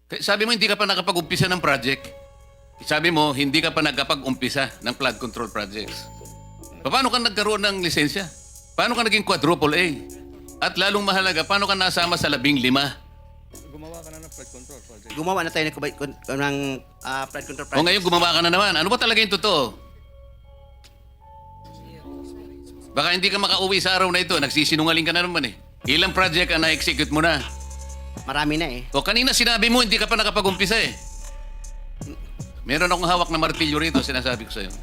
Sabi mo hindi ka pa nakapag-umpisa ng project. Sabi mo hindi ka pa nakapag-umpisa ng flood control projects. Paano ka nagkaroon ng lisensya? Paano ka naging quadruple A? At lalong mahalaga, paano ka nasama sa 15? Gumawa ka na ng flood control project. Gumawa na tayo ng flood control O project. ngayon gumawa ka na naman. Ano ba talaga yung totoo? Baka hindi ka makauwi sa araw na ito. Nagsisinungaling ka na naman eh. Ilang project ang na-execute mo na? Marami na eh. O kanina sinabi mo hindi ka pa nakapag-umpisa eh. Meron akong hawak na martilyo rito, sinasabi ko sa'yo.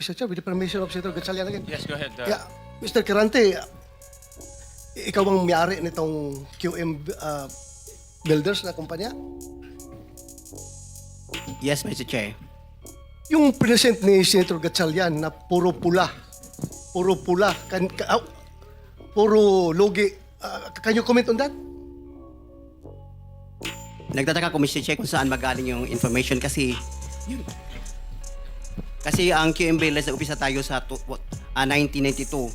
Mr. Chair, with the permission of Senator Gatchalian again. Yes, go ahead. Yeah, Mr. Kirante, ikaw ang may-ari nitong QM Builders na kumpanya? Yes, Mr. Chair. Yung present ni Senator Gatchalian na puro pula, puro logi, can you comment on that? Nagtataka ko, Mr. Chair, kung saan magaling yung information kasi ang QM Builders, nag-upisa tayo sa 1992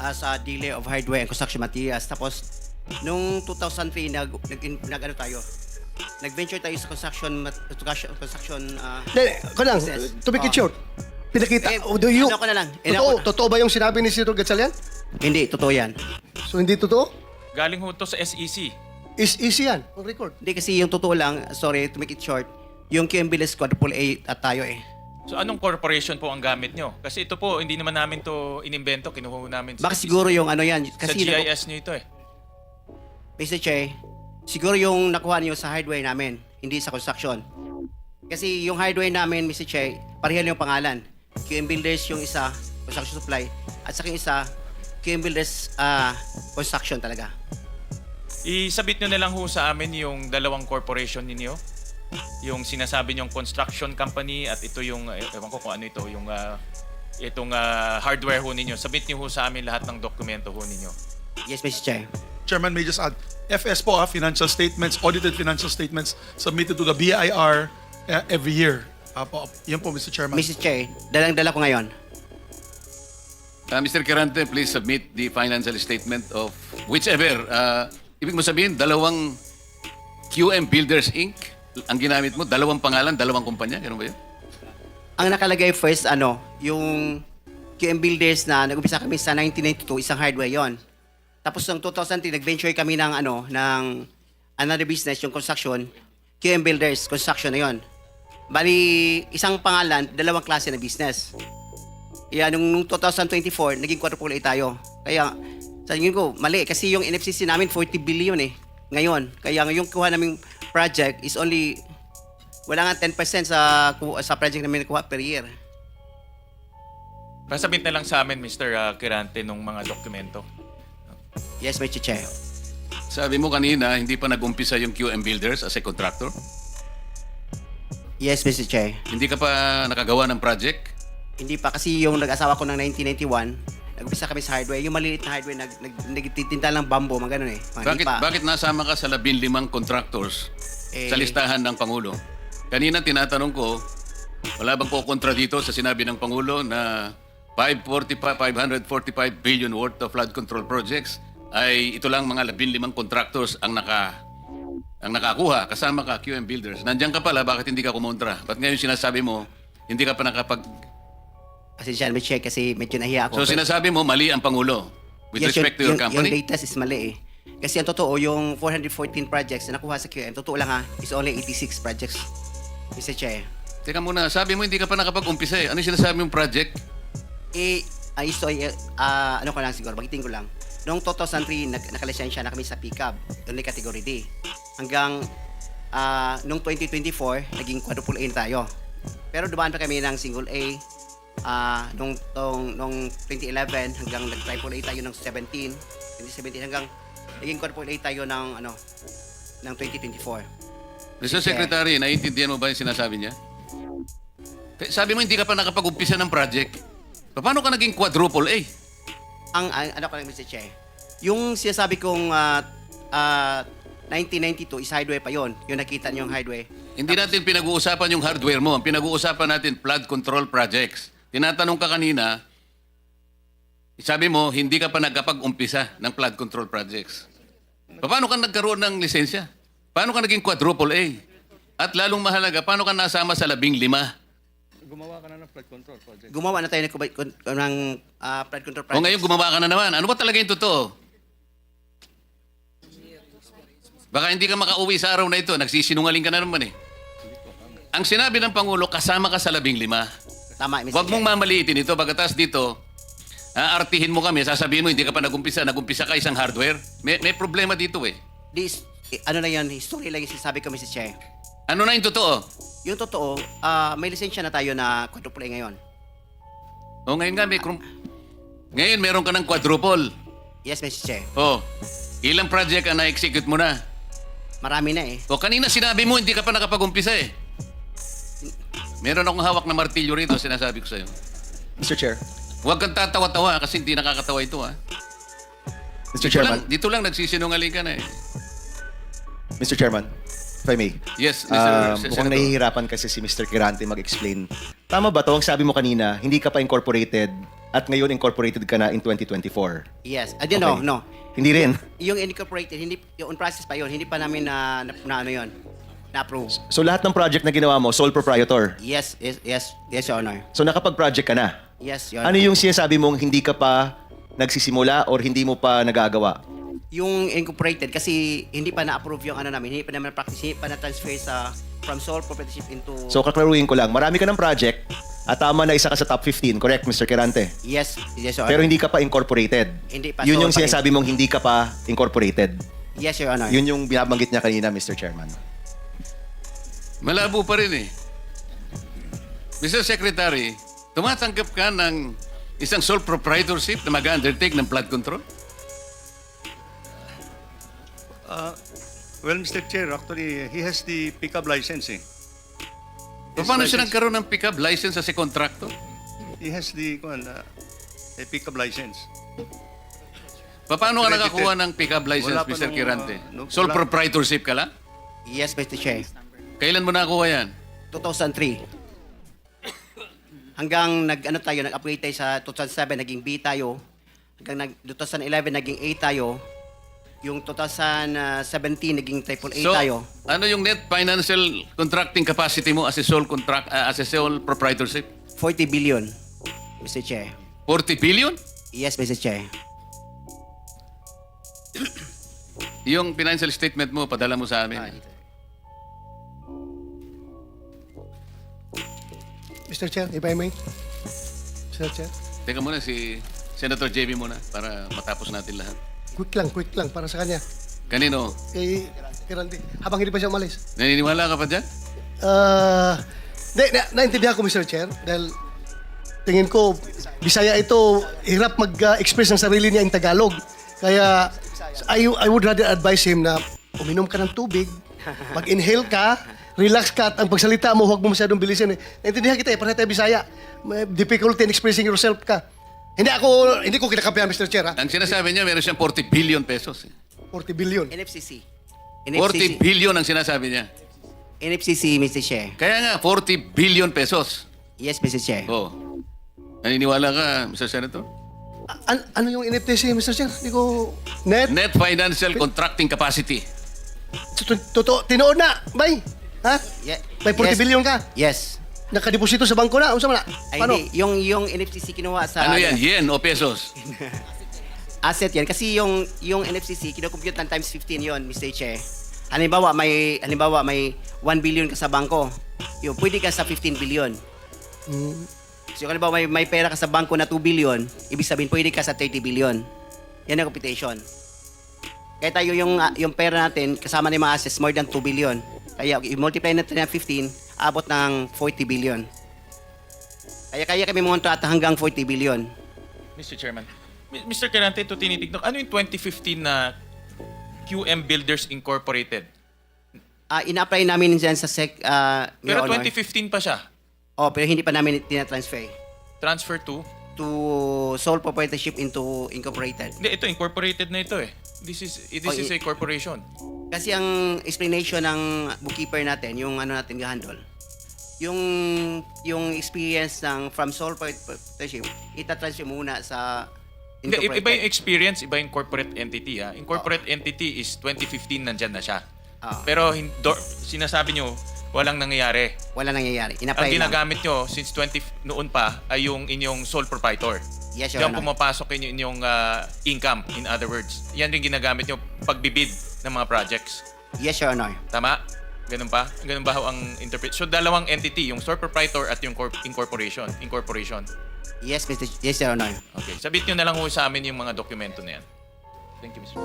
as a dealer of hardware and construction materials. Tapos, nung 2003, nag-venture tayo sa construction business. To make it Oh. short, pinakita, Ano ko na lang. totoo ba yung sinabi ni Senator Gatchalian? Hindi, totoo yan. So hindi totoo? Galing ho to sa SEC. Is easy yan, on record. Hindi kasi yung totoo lang, sorry to make it short, yung QM Builders quadruple A at tayo eh. So anong corporation po ang gamit nyo? Kasi ito po, hindi naman namin to inimbento, kinuha namin Baka siguro yung ano yan. sa Kasi GIS nyo ito eh. Mr. Che, siguro yung nakuha niyo sa hardware namin, hindi sa construction. Kasi yung hardware namin, Mr. Che, pareho yung pangalan. QM Builders yung isa, construction supply, at sa yung isa, QM Builders construction talaga. Isabit nyo na lang ho sa amin yung dalawang corporation ninyo. Yung sinasabi nyong construction company at ito yung, ewan ko kung ano ito, yung itong hardware ho ninyo. Submit nyo ho sa amin lahat ng dokumento ho ninyo. Yes, Mr. Che. Chairman, may just add, FS po, financial statements, audited financial statements submitted to the BIR every year. Yan po, Mr. Chairman. Mr. Che, dalang-dala ko ngayon. Mr. Kirante, please submit the financial statement of whichever. Ibig mo sabihin, dalawang QM Builders Inc. ang ginamit mo, dalawang pangalan, dalawang kumpanya, ganun ba yun? Ang nakalagay first, yung QM Builders na nag-umpisa kami sa 1992, isang hardware yon. Tapos noong 2003, nag-venture kami ng another business, yung construction, QM Builders, construction na yon. Bali, isang pangalan, dalawang klase na business. Kaya nung 2024, naging quadruple A tayo. Kaya, sa tingin ko, mali. Kasi yung NFCC namin, 40 billion eh. Ngayon. Kaya yung kuha naming project is only, wala nga 10% sa project namin nakuha per year. Pasabit na lang sa amin, Mr. Kirante, nung mga dokumento. Yes, Mr. Chair. Sabi mo kanina, hindi pa nag-umpisa yung QM Builders as a contractor? Yes, Mr. Chair. Hindi ka pa nakagawa ng project? Hindi pa kasi yung nag-asawa ko ng 1991, nag-umpisa kami sa hardware. Yung maliit na hardware, nagtitinda lang bambo, mga ganun eh. Bakit nasama ka sa 15 contractors sa listahan ng Pangulo? Kanina tinatanong ko, wala bang kukontra dito sa sinabi ng Pangulo na 545 billion worth of flood control projects ay ito lang mga 15 contractors ang nakakuha, kasama ka, QM Builders. Nandiyan ka pala, bakit hindi ka kumontra? Ba't ngayon sinasabi mo, hindi ka pa Pasensya na, Mr. Chair, kasi medyo nahiya ako. So sinasabi mo, mali ang Pangulo with Yes, respect to your Yung company? data is mali eh. Kasi ang totoo, yung 414 projects na nakuha sa QM, totoo lang is only 86 projects, Mr. Chair. Teka muna, sabi mo hindi ka pa nakapag-umpisa eh. Ano yung sinasabi mong project? Ano ko lang siguro, bagitin ko lang. Noong 2003, nakalisensya na kami sa pickup, only category D. Hanggang noong 2024, naging quadruple A tayo. Pero dumaan pa kami ng single A, nung 2011 hanggang nag-triple A tayo ng 2017 hanggang naging quadruple A tayo ng 2024. Mr. Secretary, naiintindihan mo ba yung sinasabi niya? Sabi mo hindi ka pa nakapag-umpisa ng project. Paano ka naging quadruple A? Ang ano ko lang, Mr. Che, yung sinasabi kong 1992 is hardware pa yon. Yung nakita niyo yung hardware. Hindi natin pinag-uusapan yung hardware mo. Ang pinag-uusapan natin, flood control projects. tinatanong ka kanina, sabi mo, hindi ka pa nagkapag-umpisa ng flood control projects. Paano ka nagkaroon ng lisensya? Paano ka naging quadruple A? At lalong mahalaga, paano ka nasama sa 15? Gumawa na tayo ng flood control project. O ngayon gumawa ka na naman. Ano ba talaga yung totoo? Baka hindi ka makauwi sa araw na ito. Nagsisinungaling ka na naman eh. Ang sinabi ng Pangulo, kasama ka sa 15. Tama, Mr. Huwag mong Chair. mamaliitin ito. Pagkatas dito, artihin mo kami, sasabihin mo, hindi ka pa nagumpisa. Nagumpisa ka isang hardware. May problema dito eh. Ano na yun, history lang yung sinasabi ko, Mr. Chair. Ano na yung totoo? Yung totoo, may lisensya na tayo na quadruple A ngayon. O ngayon nga, ngayon meron ka ng quadruple. Yes, Mr. Chair. O, ilang project ang na-execute mo na? Marami na eh. O kanina sinabi mo, hindi ka pa nakapag-umpisa eh. Meron akong hawak na martilyo rito, sinasabi ko sa'yo. Mr. Chair. Huwag kang tatawa-tawa kasi hindi nakakatawa ito ha. Mr. Chairman. Dito lang nagsisinungaling ka na eh. Mr. Chairman, if I may. Yes, Mr. Mukhang Senator. nahihirapan kasi si Mr. Kirante mag-explain. Tama ba to? Ang sabi mo kanina, hindi ka pa incorporated at ngayon incorporated ka na in 2024. Yes. Okay. No. Hindi rin. Yung incorporated, hindi, yung on process pa yun, hindi pa namin na ano yun, na-approve. So lahat ng project na ginawa mo, sole proprietor. Yes, Your Honor. So nakapag-project ka na. Yes, Your Ano Honor. yung sinasabi mong hindi ka pa nagsisimula or hindi mo pa nagagawa? Yung incorporated, kasi hindi pa na-approve yung ano namin, hindi pa naman practice, hindi pa na-transfer from sole proprietorship into... So kaklaruhin ko lang, marami ka ng project at tama na isa ka sa top 15, correct, Mr. Kirante? Yes, Your Honor. Pero hindi ka pa incorporated. Hindi pa. Yun So, yung sinasabi mong hindi ka pa incorporated. Yes, Your Honor. Yun yung binabanggit niya kanina, Mr. Chairman. Malabo pa rin eh. Mr. Secretary, tumatanggap ka ng isang sole proprietorship na mag-undertake ng flood control? Well, Mr. Chair, actually, he has the pickup license. Paano siya nagkaroon ng pick-up license as a contractor? He has the a pickup license. Paano ka Accredited. nakakuha ng pick-up license, Wala pa Mr. nung, Kirante? no, Sole wala. proprietorship ka lang? Yes, Mr. Chair. Kailan mo nakakuha yan? 2003. Hanggang nag-upgrade tayo sa 2007, naging B tayo. Hanggang 2011, naging A tayo. Yung 2017, naging triple A So, tayo. ano yung net financial contracting capacity mo as a sole proprietorship? 40 billion, Mr. Chair. 40 billion? Yes, Mr. Chair. Yung financial statement mo, padala mo sa amin. Mr. Chair, if I may. Mr. Chair. Teka muna, si Senator JB muna para matapos natin lahat. Quick lang para sa kanya. Kanino? Kay Kirante. Habang hindi pa siya umalis. Naniniwala ka pa dyan? Naintindihan ko, Mr. Chair, dahil tingin ko, Bisaya ito, hirap mag-express ng sarili niya in Tagalog. Kaya, I would rather advise him na uminom ka ng tubig, mag-inhale ka, relax ka, at ang pagsalita mo, huwag mo masyadong bilisin. Naintindihan kita para tayo Bisaya. May difficulty in expressing yourself ka. Hindi ko kinakampihan, Mr. Chair, ha? Ang sinasabi niya, meron siyang 40 billion pesos. 40 billion. NFCC. 40 billion ang sinasabi niya. NFCC, Mr. Chair. Kaya nga, 40 billion pesos. Yes, Mr. Chair. Oh. Naniniwala ka, Mr. Senator? Ano yung NFTC, Mr. Chair? Hindi ko... Net? Net financial contracting capacity. Totoo, tinoon na, bay. Ha? May 40 billion ka. Yes. Nakadeposito sa bangko na. Unsa man na? Ay, Paano? hindi. Yung NFCC kinuha sa... Ano yan? Yen o pesos? Asset yan. Kasi yung NFCC, kinocompute ng times 15 yon, Mr. Chair. Halimbawa, may 1 billion ka sa bangko. Yung pwede ka sa 15 billion. So, halimbawa, may pera ka sa bangko na 2 billion, ibig sabihin, pwede ka sa 30 billion. Yan ang computation. Kaya tayo yung pera natin, kasama na yung mga assets, more than 2 billion. Kaya, i-multiply natin ng 15, abot ng 40 billion. Kaya kami monto at hanggang 40 billion. Mr. Chairman. Mr. Kirante, ito tinitignan. Ano yung 2015 na QM Builders Incorporated? Ina-apply namin dyan sa Pero Your Honor. 2015 pa siya. Oh, pero hindi pa namin tinatransfer Transfer to? to sole proprietorship into incorporated. Hindi, ito incorporated na ito eh. This is a corporation. Kasi ang explanation ng bookkeeper natin, yung ano natin handle, yung experience ng from sole proprietorship, itatransfer muna sa Hindi, into iba yung experience, iba yung corporate entity. Ha? Yung corporate entity is 2015 nandyan na siya. Ah. Pero sinasabi nyo, walang nangyayari. Wala nangyayari. Ang Inapply lang. ginagamit nyo since noon pa ay yung inyong sole proprietor. Yes, Your Diyan Honor. pumapasok yung inyong income, in other words. Yan rin ginagamit nyo pagbibid ng mga projects. Yes, Your Honor. Tama? Ganun pa? Ganun ba ang interpret? So, dalawang entity, yung sole proprietor at yung incorporation. Yes, Your Honor. Okay. Sabit nyo na lang ho sa amin yung mga dokumento na yan. Thank you, Mr.